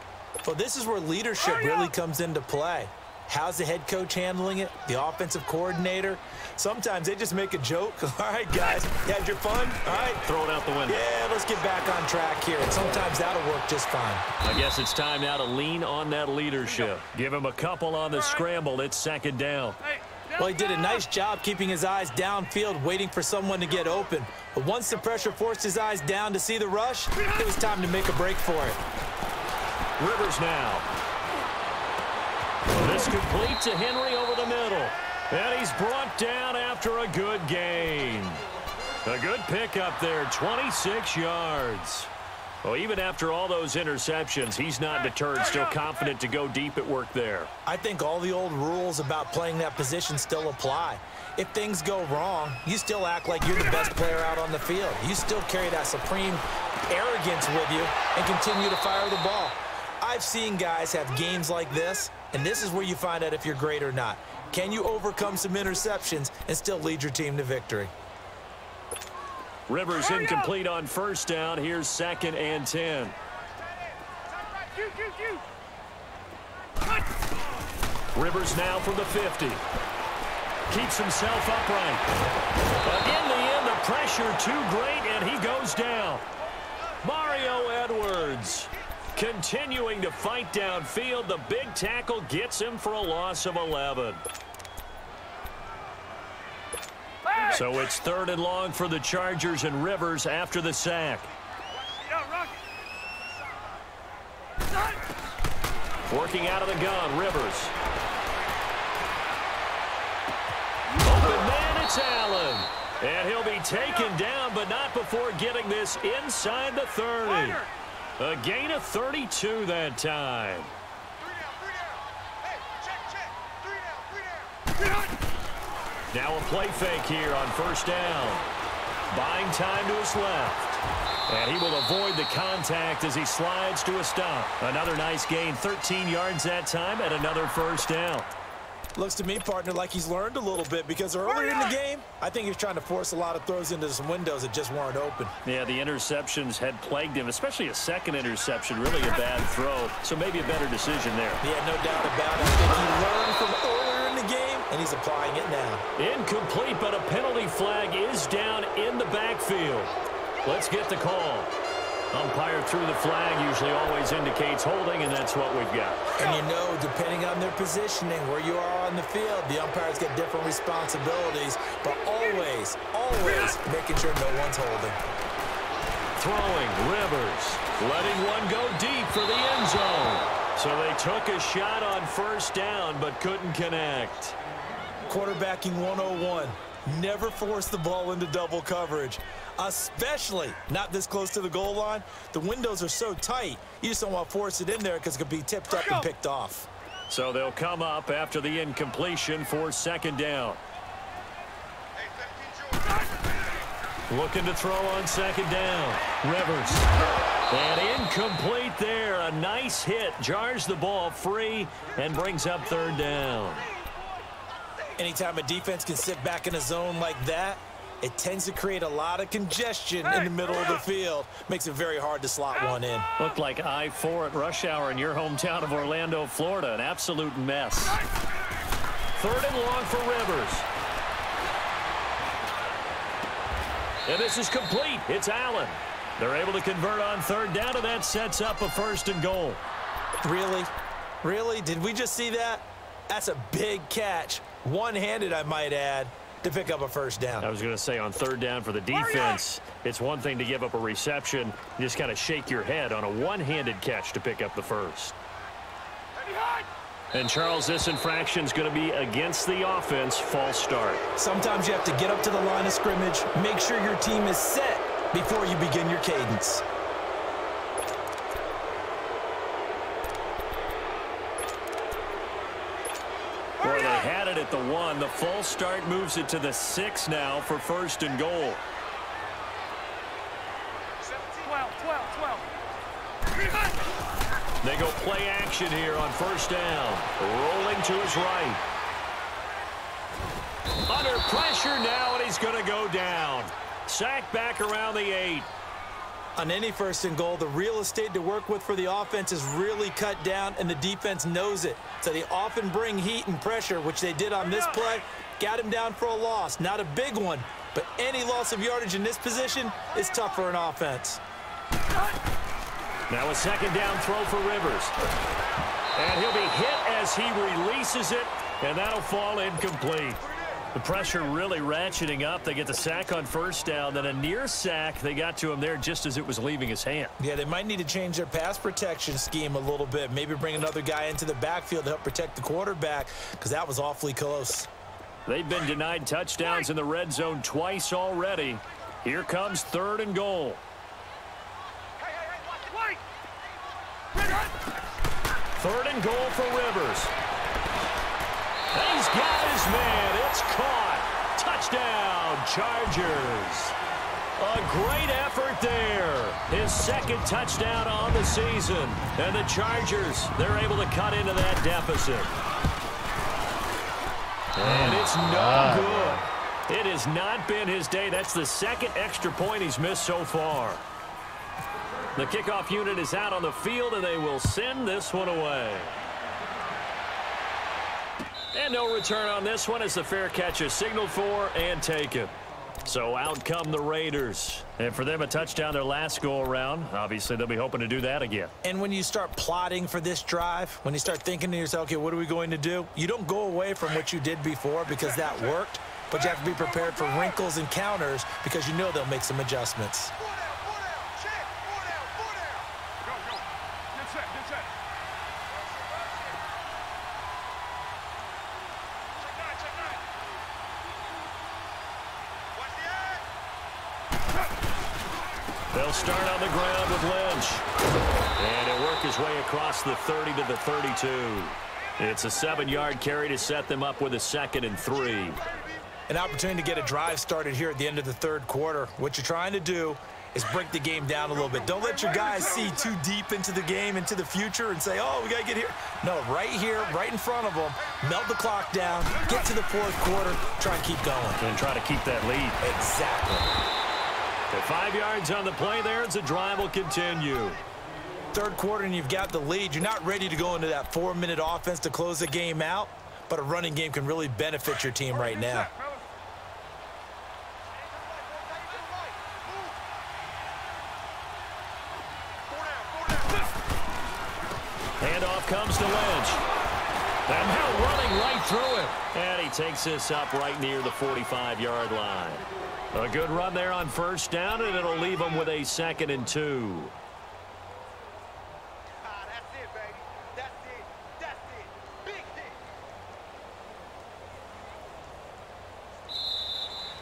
Well, this is where leadership really comes into play. How's the head coach handling it? The offensive coordinator? Sometimes they just make a joke. All right, guys, you had your fun? All right. Throw it out the window. Yeah, let's get back on track here. And sometimes that'll work just fine. I guess it's time now to lean on that leadership. Give him a couple on the scramble. It's second down. Well, he did a nice job keeping his eyes downfield, waiting for someone to get open. But once the pressure forced his eyes down to see the rush, it was time to make a break for it. Rivers now. This complete to Henry over the middle. And he's brought down after a good gain. A good pickup there, 26 yards. Well, even after all those interceptions, he's not deterred, still confident to go deep at work there. I think all the old rules about playing that position still apply. If things go wrong, you still act like you're the best player out on the field. You still carry that supreme arrogance with you and continue to fire the ball. I've seen guys have games like this, and this is where you find out if you're great or not. Can you overcome some interceptions and still lead your team to victory? Rivers incomplete on first down. Here's 2nd and 10. Rivers now from the 50. Keeps himself upright. But in the end, the pressure too great, and he goes down. Mario Edwards continuing to fight downfield. The big tackle gets him for a loss of 11. So it's 3rd and long for the Chargers, and Rivers after the sack. Working out of the gun, Rivers. Open man, it's Allen. And he'll be taken down, but not before getting this inside the 30. A gain of 32 that time. Now a play fake here on first down. Buying time to his left. And he will avoid the contact as he slides to a stop. Another nice gain, 13 yards that time, and another first down. Looks to me, partner, like he's learned a little bit, because earlier in the game, I think he was trying to force a lot of throws into some windows that just weren't open. Yeah, the interceptions had plagued him, especially a second interception, really a bad throw. So maybe a better decision there. Yeah, no doubt about it. I think he learned from earlier in the game, and he's applying it now. Incomplete, but a penalty flag is down in the backfield. Let's get the call. Umpire through the flag usually always indicates holding, and that's what we've got. And you know, depending on their positioning, where you are on the field, the umpires get different responsibilities, but always making sure no one's holding. Throwing, Rivers, letting one go deep for the end zone. So they took a shot on first down, but couldn't connect. Quarterbacking 101. Never force the ball into double coverage, especially not this close to the goal line. The windows are so tight, you just don't want to force it in there because it could be tipped up and picked off. So they'll come up after the incompletion for 2nd down. Looking to throw on 2nd down. Rivers. And incomplete there. A nice hit. Jars the ball free and brings up 3rd down. Anytime a defense can sit back in a zone like that, it tends to create a lot of congestion in the middle of the field. Makes it very hard to slot one in. Looked like I-4 at rush hour in your hometown of Orlando, Florida. An absolute mess. 3rd and long for Rivers. And this is complete. It's Allen. They're able to convert on 3rd down, and that sets up a 1st and goal. Really? Really? Did we just see that? That's a big catch. One-handed, I might add, to pick up a 1st down. I was going to say on 3rd down for the defense, it's one thing to give up a reception. You just kind of shake your head on a one-handed catch to pick up the 1st. And, Charles, this infraction is going to be against the offense, false start. Sometimes you have to get up to the line of scrimmage, make sure your team is set before you begin your cadence. Boy, they had it at the 1. The false start moves it to the 6 now for 1st and goal. 12. They go play action here on first down. Rolling to his right. Under pressure now, and he's going to go down. Sack back around the 8. On any first and goal, the real estate to work with for the offense is really cut down, and the defense knows it. So they often bring heat and pressure, which they did on this play. Got him down for a loss. Not a big one, but any loss of yardage in this position is tough for an offense. Now a second down throw for Rivers. And he'll be hit as he releases it, and that'll fall incomplete. The pressure really ratcheting up. They get the sack on first down, then a near sack. They got to him there just as it was leaving his hand. Yeah, they might need to change their pass protection scheme a little bit. Maybe bring another guy into the backfield to help protect the quarterback, because that was awfully close. They've been denied touchdowns in the red zone twice already. Here comes third and goal. Third and goal for Rivers. He's got his man. It's caught. Touchdown, Chargers. A great effort there. His second touchdown on the season. And the Chargers, they're able to cut into that deficit. And it's no good. It has not been his day. That's the second extra point he's missed so far. The kickoff unit is out on the field, and they will send this one away. And no return on this one as the fair catch is signaled for and taken. So out come the Raiders. And for them, a touchdown their last go-around. Obviously, they'll be hoping to do that again. And when you start plotting for this drive, when you start thinking to yourself, okay, what are we going to do? You don't go away from what you did before because that worked, but you have to be prepared for wrinkles and counters because you know they'll make some adjustments. They'll start on the ground with Lynch. And he'll work his way across the 30 to the 32. It's a 7-yard carry to set them up with a 2nd and 3. An opportunity to get a drive started here at the end of the third quarter. What you're trying to do is break the game down a little bit. Don't let your guys see too deep into the game, into the future, and say, oh, we got to get here. No, right here, right in front of them, melt the clock down, get to the fourth quarter, try and keep going. And try to keep that lead. Exactly. The 5 yards on the play there as the drive will continue. Third quarter and you've got the lead. You're not ready to go into that 4-minute offense to close the game out, but a running game can really benefit your team right now. Handoff comes to Lynch. And now running right through it. And he takes this up right near the 45-yard line. A good run there on first down, and it'll leave them with a 2nd and 2. That's it, baby. That's it. That's it. Big hit.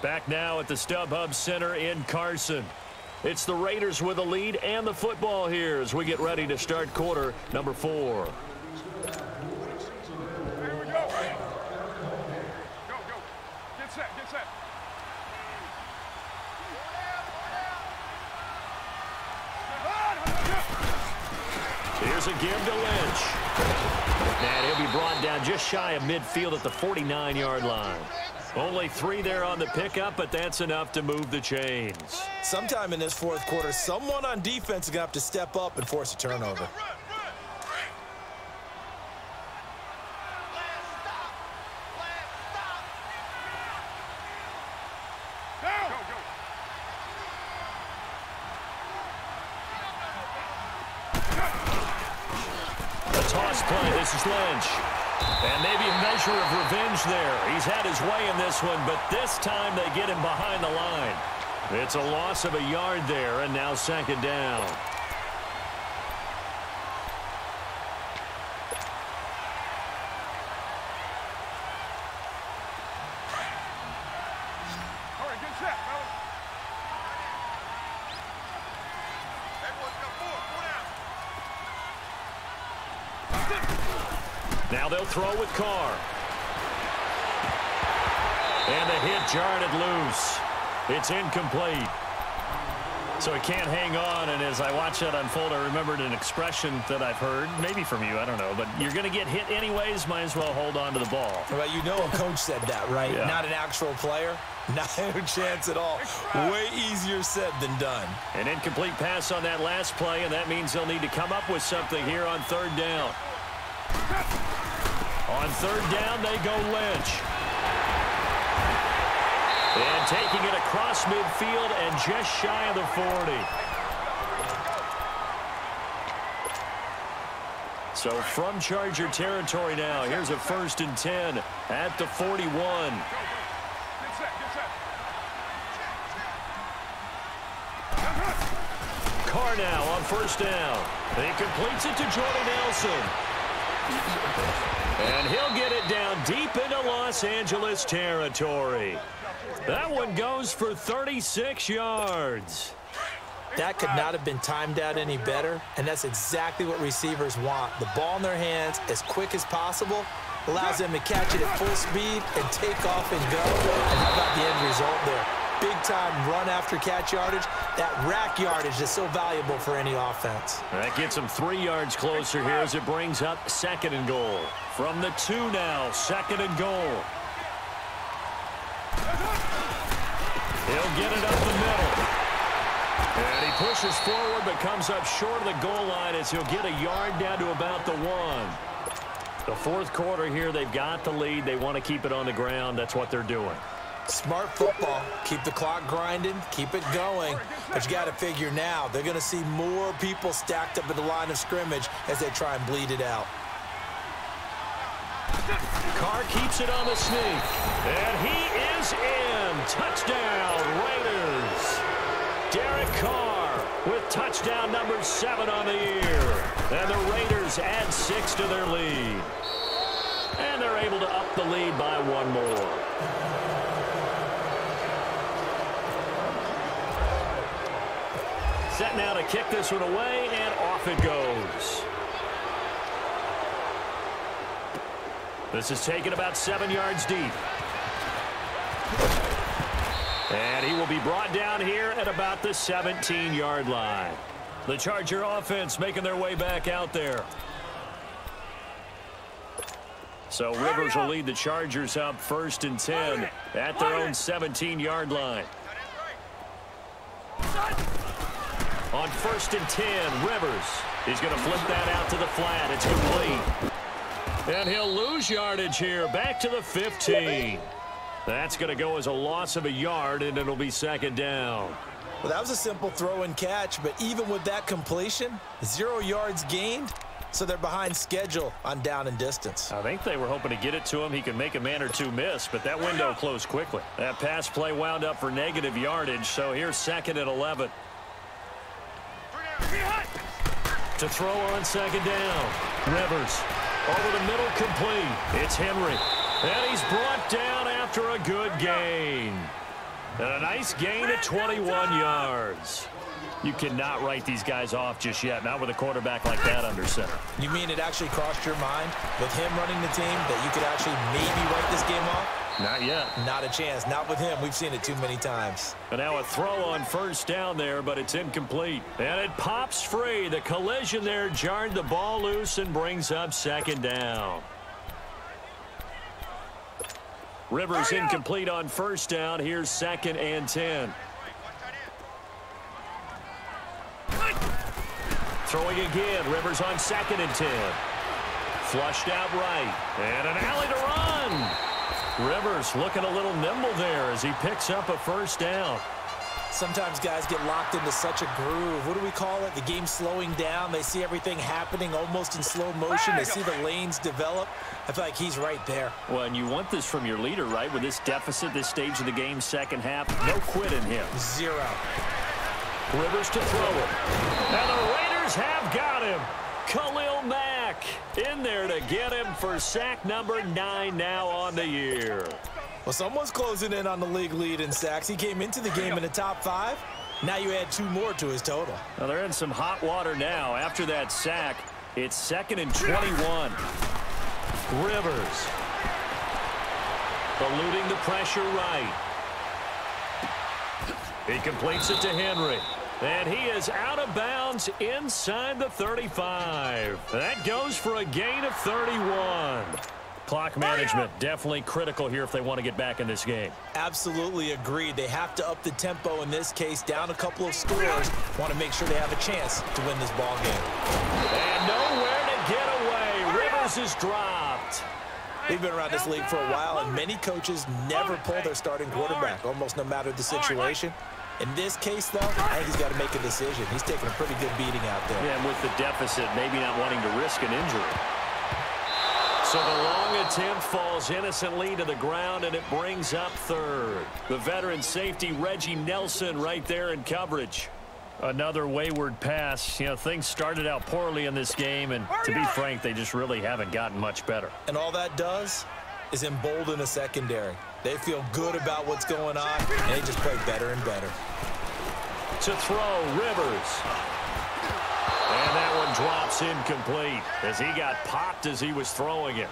Back now at the StubHub Center in Carson. It's the Raiders with the lead and the football here as we get ready to start quarter number 4. Here we go. Go. Get set. Here's a give to Lynch. And he'll be brought down just shy of midfield at the 49-yard line. Only 3 there on the pickup, but that's enough to move the chains. Sometime in this fourth quarter, someone on defense is going to have to step up and force a turnover. Toss play. This is Lynch. And maybe a measure of revenge there. He's had his way in this one, but this time they get him behind the line. It's a loss of a yard there, and now 2nd down. All right, get set, fellas. Everyone's got 4 down. Now they'll throw with Carr. And the hit jarred it loose. It's incomplete. So he can't hang on, and as I watch that unfold, I remembered an expression that I've heard, maybe from you, I don't know, but you're going to get hit anyways, might as well hold on to the ball. Well, you know a coach said that, right? Yeah. Not an actual player. Not a chance at all. Way easier said than done. An incomplete pass on that last play, and that means they'll need to come up with something here on third down. On third down, they go Lynch. And taking it across midfield and just shy of the 40. So from Charger territory now, here's a 1st and 10 at the 41. Carr now on 1st down. He completes it to Jordy Nelson. And he'll get it down deep into Los Angeles territory. That one goes for 36 yards. That could not have been timed out any better, and that's exactly what receivers want. The ball in their hands as quick as possible allows them to catch it at full speed and take off and go. And how about the end result there? Big-time run after catch yardage. That rack yardage is so valuable for any offense. That gets them 3 yards closer here as it brings up 2nd and goal. From the 2 now, 2nd and goal. He'll get it up the middle. And he pushes forward but comes up short of the goal line as he'll get a yard down to about the 1. The 4th quarter here, they've got the lead. They want to keep it on the ground. That's what they're doing. Smart football. Keep the clock grinding. Keep it going. But you got to figure now, they're going to see more people stacked up at the line of scrimmage as they try and bleed it out. Carr keeps it on the sneak. And he is in. Touchdown, Raiders. Derek Carr with touchdown number 7 on the year. And the Raiders add 6 to their lead. And they're able to up the lead by 1 more. Set now to kick this one away, and off it goes. This is taken about 7 yards deep. And he will be brought down here at about the 17-yard line. The Charger offense making their way back out there. So Rivers will lead the Chargers up 1st and 10 at their own 17-yard line. On 1st and 10, Rivers is going to flip that out to the flat. It's complete. And he'll lose yardage here, back to the 15. That's going to go as a loss of a yard, and it'll be 2nd down. Well, that was a simple throw and catch, but even with that completion, 0 yards gained, so they're behind schedule on down and distance. I think they were hoping to get it to him. He could make a man or two miss, but that window closed quickly. That pass play wound up for negative yardage, so here's 2nd and 11. To throw on 2nd down. Rivers over the middle, complete. It's Henry. And he's brought down after a good gain. And a nice gain at 21 yards. You cannot write these guys off just yet, not with a quarterback like that under center. You mean it actually crossed your mind with him running the team that you could actually maybe write this game off? Not yet. Not a chance. Not with him. We've seen it too many times. And now a throw on 1st down there, but it's incomplete. And it pops free. The collision there jarred the ball loose and brings up 2nd down. Rivers incomplete on 1st down. Here's 2nd and 10. Throwing again. Rivers on 2nd and 10. Flushed out right. And an alley to run. Rivers looking a little nimble there as he picks up a 1st down. Sometimes guys get locked into such a groove. What do we call it? The game's slowing down. They see everything happening almost in slow motion. They see the lanes develop. I feel like he's right there. Well, and you want this from your leader, right? With this deficit, this stage of the game, 2nd half, no quit in him. 0. Rivers to throw it. And the Raiders have got him. Khalil Mack in there to get him for sack number 9 now on the year. Well, someone's closing in on the league lead in sacks. He came into the game in the top 5. Now you add 2 more to his total. Well, they're in some hot water now. After that sack, it's 2nd and 21. Rivers eluding the pressure right. He completes it to Henry. And he is out of bounds inside the 35. That goes for a gain of 31. Clock management definitely critical here if they want to get back in this game. Absolutely agreed. They have to up the tempo in this case, down a couple of scores. Want to make sure they have a chance to win this ball game. And nowhere to get away. Rivers is dropped. We've been around this league for a while, and many coaches never pull their starting quarterback, almost no matter the situation. In this case, though, I think he's got to make a decision. He's taking a pretty good beating out there. Yeah, and with the deficit, maybe not wanting to risk an injury. So the long attempt falls innocently to the ground, and it brings up third. The veteran safety, Reggie Nelson, right there in coverage. Another wayward pass. You know, things started out poorly in this game, and to be frank, they just really haven't gotten much better. And all that does is embolden a secondary. They feel good about what's going on, and they just play better and better. To throw, Rivers. And that one drops incomplete as he got popped as he was throwing it.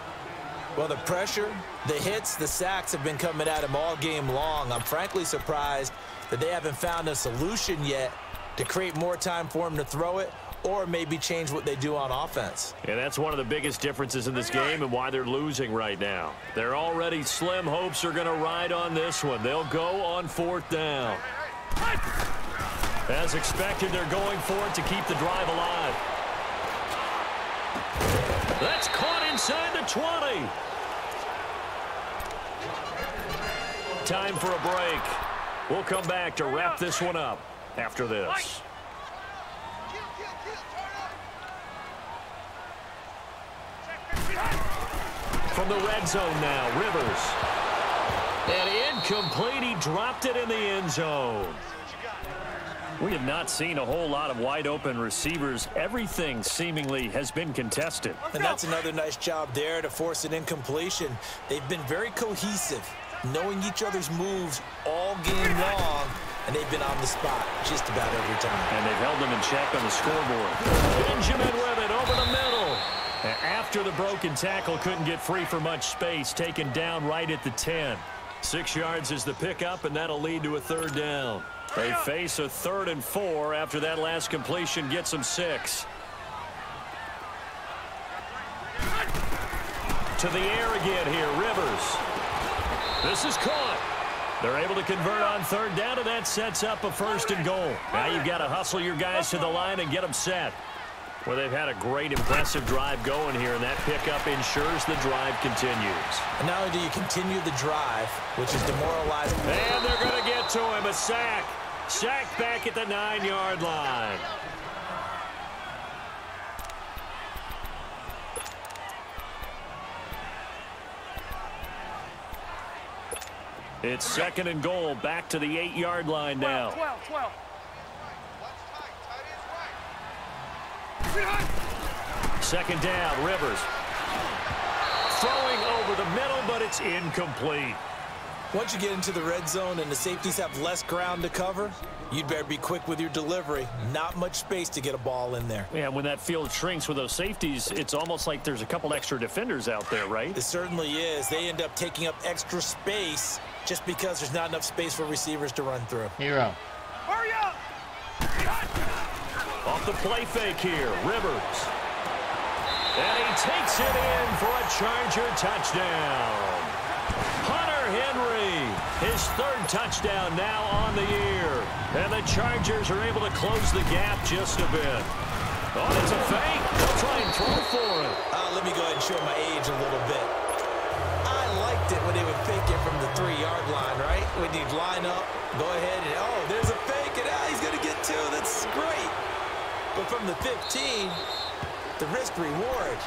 Well, the pressure, the hits, the sacks have been coming at him all game long. I'm frankly surprised that they haven't found a solution yet to create more time for him to throw it, or maybe change what they do on offense. And that's one of the biggest differences in this game and why they're losing right now. Their already slim hopes are going to ride on this one. They'll go on fourth down. As expected, they're going for it to keep the drive alive. That's caught inside the 20. Time for a break. We'll come back to wrap this one up after this. From the red zone now, Rivers. And incomplete, he dropped it in the end zone. We have not seen a whole lot of wide-open receivers. Everything seemingly has been contested. And that's another nice job there to force an incompletion. They've been very cohesive, knowing each other's moves all game long, and they've been on the spot just about every time. And they've held them in check on the scoreboard. Benjamin with it over the middle. After the broken tackle, couldn't get free for much space, taken down right at the 10. 6 yards is the pickup, and that'll lead to a third down. They face a 3rd and 4 after that last completion gets them 6. To the air again here, Rivers. This is caught. They're able to convert on third down, and that sets up a 1st and goal. Now you've got to hustle your guys to the line and get them set. Well, they've had a great, impressive drive going here, and that pickup ensures the drive continues. And not only do you continue the drive, which is demoralizing. And they're going to get to him, a sack. Sack back at the 9-yard line. It's 2nd and goal, back to the 8-yard line now. 12. Second down, Rivers. Throwing over the middle, but it's incomplete. Once you get into the red zone and the safeties have less ground to cover, you'd better be quick with your delivery. Not much space to get a ball in there. Yeah, when that field shrinks with those safeties, it's almost like there's a couple extra defenders out there, right? It certainly is. They end up taking up extra space just because there's not enough space for receivers to run through. Hero. Hurry up! Off the play fake here, Rivers. And he takes it in for a Charger touchdown. Hunter Henry, his 3rd touchdown now on the year. And the Chargers are able to close the gap just a bit. Oh, it's a fake. They'll try and throw for it. Let me go ahead and show my age a little bit. I liked it when they would fake it from the 3-yard line, right? When you'd line up, go ahead and, oh, there's a fake, and he's going to get 2. That's great. But from the 15, the risk reward.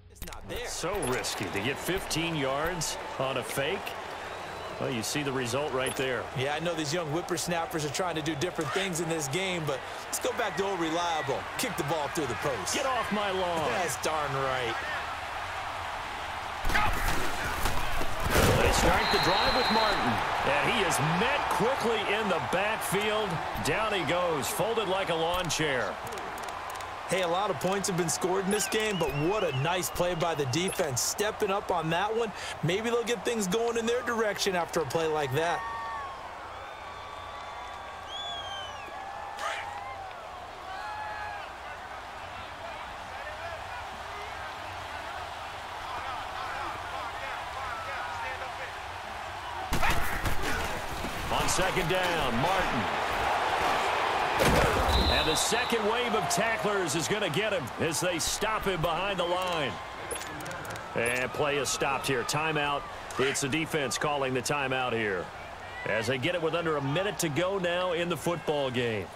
It's not there. So risky to get 15 yards on a fake. Well, you see the result right there. Yeah, I know these young whippersnappers are trying to do different things in this game, but let's go back to old reliable. Kick the ball through the post. Get off my lawn. That's darn right. They They start the drive with Martin. And he is met quickly in the backfield. Down he goes, folded like a lawn chair. Hey, a lot of points have been scored in this game, but what a nice play by the defense. Stepping up on that one. Maybe they'll get things going in their direction after a play like that. On second down, Martin. And the second wave of tacklers is going to get him as they stop him behind the line. And play is stopped here. Timeout. It's the defense calling the timeout here. As they get it with under a minute to go now in the football game.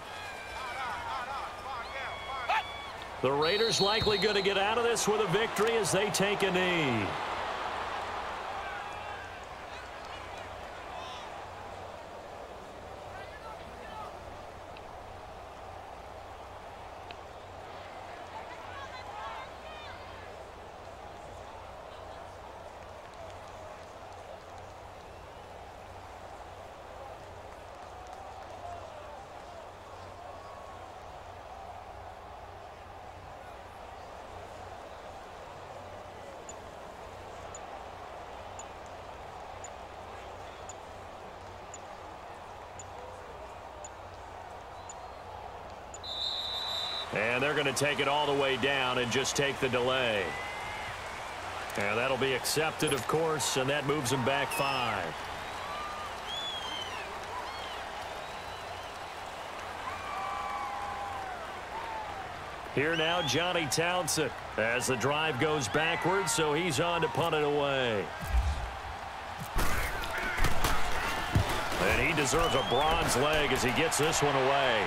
The Raiders likely going to get out of this with a victory as they take a knee. And they're going to take it all the way down and just take the delay. And that'll be accepted, of course, and that moves them back 5. Here now, Johnny Townsend, as the drive goes backwards, so he's on to punt it away. And he deserves a bronze leg as he gets this one away.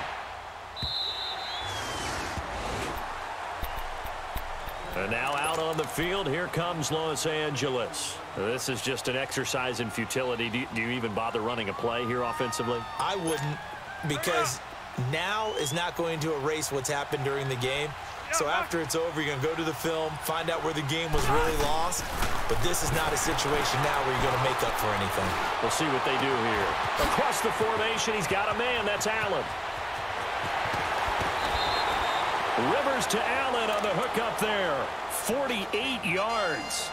And now out on the field, here comes Los Angeles. This is just an exercise in futility. Do you even bother running a play here offensively? I wouldn't, because now is not going to erase what's happened during the game. So after it's over, you're going to go to the film, find out where the game was really lost. But this is not a situation now where you're going to make up for anything. We'll see what they do here. Across the formation, he's got a man. That's Allen. Rivers to Allen on the hook up there. 48 yards.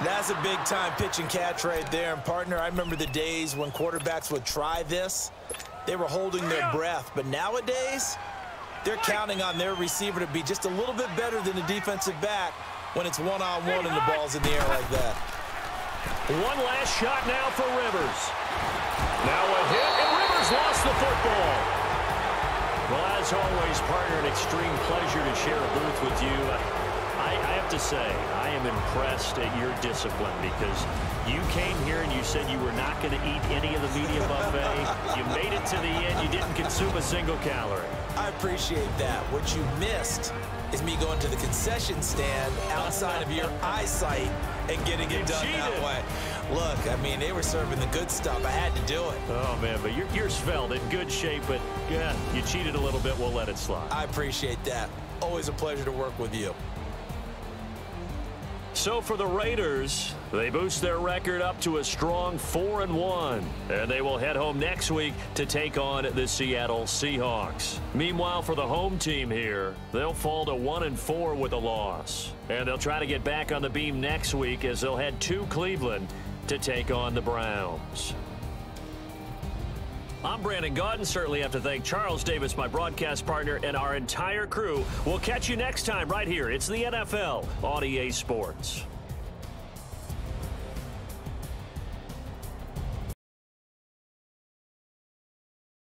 That's a big-time pitch and catch right there. And, partner, I remember the days when quarterbacks would try this. They were holding their breath. But nowadays, they're counting on their receiver to be just a little bit better than the defensive back when it's one-on-one and the ball's in the air like that. One last shot now for Rivers. Now a hit, and Rivers lost the football. Well, as always, partner, an extreme pleasure to share a booth with you. I have to say, I am impressed at your discipline because you came here and you said you were not going to eat any of the media buffet. You made it to the end. You didn't consume a single calorie. I appreciate that. What you missed is me going to the concession stand outside of your eyesight and getting it done that way. Look, I mean, they were serving the good stuff. I had to do it. Oh, man, but you're svelte, in good shape, but yeah, you cheated a little bit. We'll let it slide. I appreciate that. Always a pleasure to work with you. So for the Raiders, they boost their record up to a strong 4-1, and they will head home next week to take on the Seattle Seahawks. Meanwhile, for the home team here, they'll fall to 1-4 with a loss, and they'll try to get back on the beam next week as they'll head to Cleveland to take on the Browns. I'm Brandon Gaudin. Certainly have to thank Charles Davis, my broadcast partner, and our entire crew. We'll catch you next time right here. It's the NFL on EA Sports.